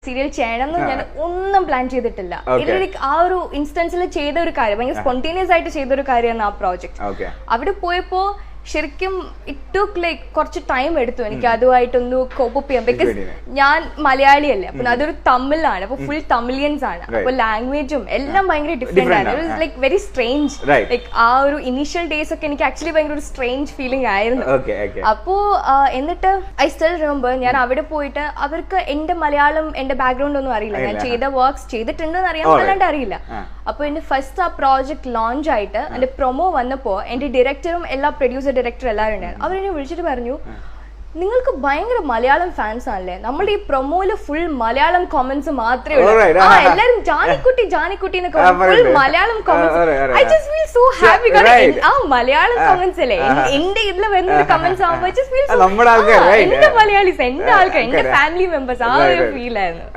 Serial ചെയ്യണം ഞാൻ ഒന്നും പ്ലാൻ ചെയ്തിട്ടില്ല. ആ ഒരു ഇൻസ്റ്റൻസിൽ ചെയ്ത ഒരു കാര്യം, ഭയങ്കര സ്പോണ്ടേനിയസ് ആയിട്ട് ചെയ്ത ഒരു കാര്യമാണ് ആ പ്രോജക്ട്. അവിടെ പോയപ്പോ ശരിക്കും ഇറ്റ് ടുക്ക് ലൈക്ക് കുറച്ച് ടൈം എടുത്തു എനിക്ക് അതുമായിട്ടൊന്ന് കോപ്പ് ചെയ്യാൻ. ബിക്കോസ് ഞാൻ മലയാളിയല്ലേ, അപ്പൊ അതൊരു തമിഴാണ്, അപ്പൊ ഫുൾ തമിഴിയൻസ് ആണ്, അപ്പൊ ലാംഗ്വേജും എല്ലാം ഭയങ്കര ഡിഫറെന്റ് ആണ്. It was like very strange. Like ആ ഒരു ഇനീഷ്യൽ ഡേയ്സ് ഒക്കെ എനിക്ക് ആക്ച്വലി ഭയങ്കര ഒരു സ്ട്രേഞ്ച് ഫീലിംഗ് ആയിരുന്നു. അപ്പോ എന്നിട്ട് ഐ സ്റ്റിൽ റിമെമ്പർ ഞാൻ അവിടെ പോയിട്ട് അവർക്ക് എന്റെ മലയാളം എന്റെ ബാക്ക്ഗ്രൗണ്ട് ഒന്നും അറിയില്ല, ഞാൻ ചെയ്ത വർക്ക്സ് ചെയ്തിട്ടുണ്ടെന്ന് അറിയാൻ അല്ലാണ്ട് അറിയില്ല. അപ്പൊ എന്റെ ഫസ്റ്റ് ആ പ്രോജക്ട് ലോഞ്ച് ആയിട്ട് എന്റെ പ്രൊമോ വന്നപ്പോ എന്റെ ഡയറക്ടറും എല്ലാ പ്രൊഡ്യൂസർ ഡയറക്ടർ എല്ലാവരും ഉണ്ടായിരുന്നു. അവരെന്നെ വിളിച്ചിട്ട് പറഞ്ഞു, നിങ്ങൾക്ക് ഭയങ്കര മലയാളം ഫാൻസ് ആണല്ലേ, നമ്മുടെ ഈ പ്രൊമോയില് ഫുൾ മലയാളം കോമന്റ്സ് മാത്രമേ ഉള്ളൂ. എല്ലാരും ജാനിക്കുട്ടി ജാനിക്കുട്ടി എന്നൊക്കെ full Malayalam comments. I just feel so happy. ആ മലയാളം കോമന്റ്സ് അല്ലേ എന്റെ ഇതിൽ വരുന്ന കമന്റ്സ് ആവുമ്പോ ഐ ജസ്റ്റ് ഫീൽ സോ എന്റെ മലയാളീസ്, എന്റെ ആൾക്കാർ, എന്റെ ഫാമിലി മെമ്പേഴ്സ്, ആ ഒരു ഫീൽ ആയിരുന്നു.